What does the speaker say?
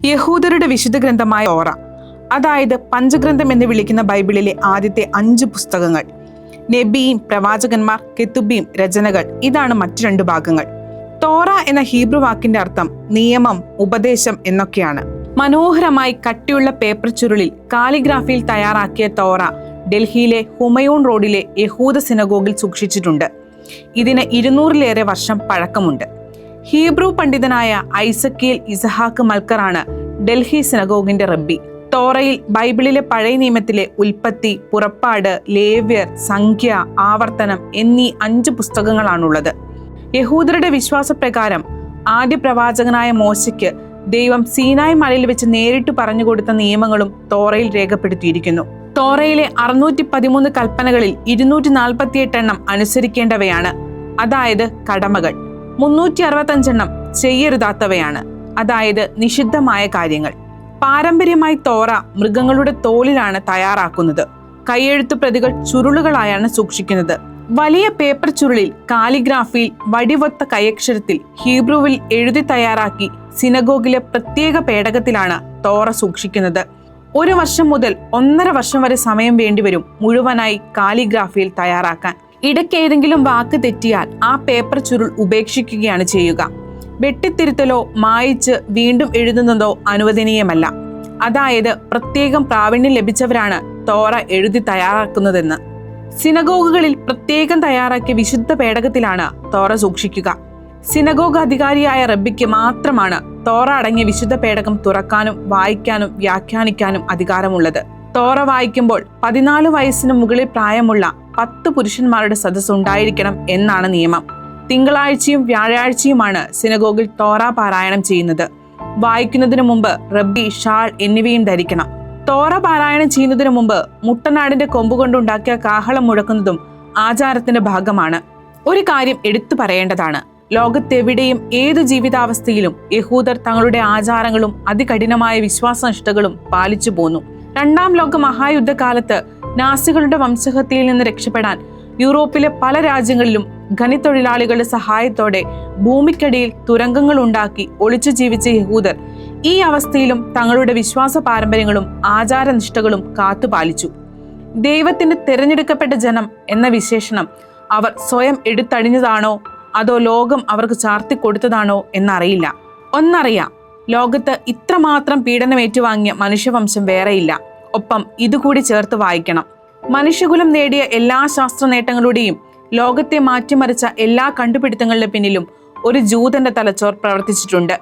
യഹൂദരുടെ വിശുദ്ധ ഗ്രന്ഥമായ തോറ, അതായത് പഞ്ചഗ്രന്ഥം എന്ന് വിളിക്കുന്ന ബൈബിളിലെ ആദ്യത്തെ 5 പുസ്തകങ്ങൾ. നെബിയും, പ്രവാചകന്മാർ, കെത്തുബീം, രചനകൾ, ഇതാണ് മറ്റു 2 ഭാഗങ്ങൾ. തോറ എന്ന ഹീബ്രു വാക്കിന്റെ അർത്ഥം നിയമം, ഉപദേശം എന്നൊക്കെയാണ്. മനോഹരമായി കട്ടിയുള്ള പേപ്പർ ചുരുളിൽ കാലിഗ്രാഫിയിൽ തയ്യാറാക്കിയ തോറ ഡൽഹിയിലെ ഹുമയൂൺ റോഡിലെ യഹൂദ സിനഗോഗിൽ സൂക്ഷിച്ചിട്ടുണ്ട്. ഇതിന് 200-ലേറെ വർഷം പഴക്കമുണ്ട്. ഹീബ്രു പണ്ഡിതനായ ഐസക്കിയേൽ ഇസഹാക്ക് മൽക്കറാണ് ഡൽഹി സിനഗോഗിന്റെ റബ്ബി. തോറയിൽ ബൈബിളിലെ പഴയ നിയമത്തിലെ ഉൽപ്പത്തി, പുറപ്പാട്, ലേവ്യർ, സംഖ്യ, ആവർത്തനം എന്നീ 5 പുസ്തകങ്ങളാണുള്ളത്. യഹൂദരുടെ വിശ്വാസപ്രകാരം ആദ്യ പ്രവാചകനായ മോശയ്ക്ക് ദൈവം സീനായ് മലയിൽ വെച്ച് നേരിട്ട് പറഞ്ഞുകൊടുത്ത നിയമങ്ങളും തോറയിൽ രേഖപ്പെടുത്തിയിരിക്കുന്നു. തോറയിലെ 613 കൽപ്പനകളിൽ 248 എണ്ണം അനുസരിക്കേണ്ടവയാണ്, അതായത് കടമകൾ. 365 എണ്ണം ചെയ്യരുതാത്തവയാണ്, അതായത് നിഷിദ്ധമായ കാര്യങ്ങൾ. പാരമ്പര്യമായി തോറ മൃഗങ്ങളുടെ തോലിലാണ് തയ്യാറാക്കുന്നത്. കൈയെഴുത്തു പ്രതികൾ ചുരുളുകളായാണ് സൂക്ഷിക്കുന്നത്. വലിയ പേപ്പർ ചുരുളിൽ കാലിഗ്രാഫിയിൽ വടിവൊത്ത കൈയക്ഷരത്തിൽ ഹീബ്രുവിൽ എഴുതി തയ്യാറാക്കി സിനഗോഗിലെ പ്രത്യേക പേടകത്തിലാണ് തോറ സൂക്ഷിക്കുന്നത്. 1 വർഷം മുതൽ 1.5 വർഷം വരെ സമയം വേണ്ടിവരും മുഴുവനായി കാലിഗ്രാഫിയിൽ തയ്യാറാക്കാൻ. ഇടയ്ക്ക് ഏതെങ്കിലും വാക്ക് തെറ്റിയാൽ ആ പേപ്പർ ചുരുൾ ഉപേക്ഷിക്കുകയാണ് ചെയ്യുക. വെട്ടിത്തിരുത്തലോ മായിച്ച് വീണ്ടും എഴുതുന്നതോ അനുവദനീയമല്ല. അതായത് പ്രത്യേകം പ്രാവീണ്യം ലഭിച്ചവരാണ് തോറ എഴുതി തയ്യാറാക്കുന്നതെന്ന്. സിനഗോഗുകളിൽ പ്രത്യേകം തയ്യാറാക്കിയ വിശുദ്ധ പേടകത്തിലാണ് തോറ സൂക്ഷിക്കുക. സിനഗോഗ് അധികാരിയായ റബ്ബിക്ക് മാത്രമാണ് തോറ അടങ്ങിയ വിശുദ്ധ പേടകം തുറക്കാനും വായിക്കാനും വ്യാഖ്യാനിക്കാനും അധികാരമുള്ളത്. തോറ വായിക്കുമ്പോൾ 14 വയസ്സിന് മുകളിൽ പ്രായമുള്ള 10 പുരുഷന്മാരുടെ സദസ്സ് ഉണ്ടായിരിക്കണം എന്നാണ് നിയമം. തിങ്കളാഴ്ചയും വ്യാഴാഴ്ചയുമാണ് സിനഗോഗിൽ തോറ പാരായണം ചെയ്യുന്നത്. വായിക്കുന്നതിന് മുമ്പ് റബ്ബി, ഷാൾ എന്നിവയും ധരിക്കണം. തോറ പാരായണം ചെയ്യുന്നതിന് മുമ്പ് മുട്ടനാടിന്റെ കൊമ്പുകൊണ്ടുണ്ടാക്കിയ കാഹളം മുഴക്കുന്നതും ആചാരത്തിന്റെ ഭാഗമാണ്. ഒരു കാര്യം എടുത്തു പറയേണ്ടതാണ്. ലോകത്തെവിടെയും ഏതു ജീവിതാവസ്ഥയിലും യഹൂദർ തങ്ങളുടെ ആചാരങ്ങളും അതികഠിനമായ വിശ്വാസനിഷ്ഠകളും പാലിച്ചു പോന്നു. 2ാം ലോക മഹായുദ്ധകാലത്ത് നാസികളുടെ വംശഹത്യയിൽ നിന്ന് രക്ഷപ്പെടാൻ യൂറോപ്പിലെ പല രാജ്യങ്ങളിലും ഖനിത്തൊഴിലാളികളുടെ സഹായത്തോടെ ഭൂമിക്കടിയിൽ തുരങ്കങ്ങൾ ഉണ്ടാക്കി ഒളിച്ചു ജീവിച്ച യഹൂദർ ഈ അവസ്ഥയിലും തങ്ങളുടെ വിശ്വാസ പാരമ്പര്യങ്ങളും ആചാരനിഷ്ഠകളും കാത്തുപാലിച്ചു. ദൈവത്തിന്റെ തിരഞ്ഞെടുക്കപ്പെട്ട ജനം എന്ന വിശേഷണം അവർ സ്വയം എടുത്തണിഞ്ഞതാണോ അതോ ലോകം അവർക്ക് ചാർത്തിക്കൊടുത്തതാണോ എന്നറിയില്ല. ഒന്നറിയാം, ലോകത്ത് ഇത്രമാത്രം പീഡനം ഏറ്റുവാങ്ങിയ മനുഷ്യവംശം വേറെയില്ല. ഒപ്പം ഇതുകൂടി ചേർത്ത് വായിക്കണം. മനുഷ്യകുലം നേടിയ എല്ലാ ശാസ്ത്ര നേട്ടങ്ങളുടെയും ലോകത്തെ മാറ്റിമറിച്ച എല്ലാ കണ്ടുപിടുത്തങ്ങളുടെ പിന്നിലും ഒരു ജൂതന്റെ തലച്ചോർ പ്രവർത്തിച്ചിട്ടുണ്ട്.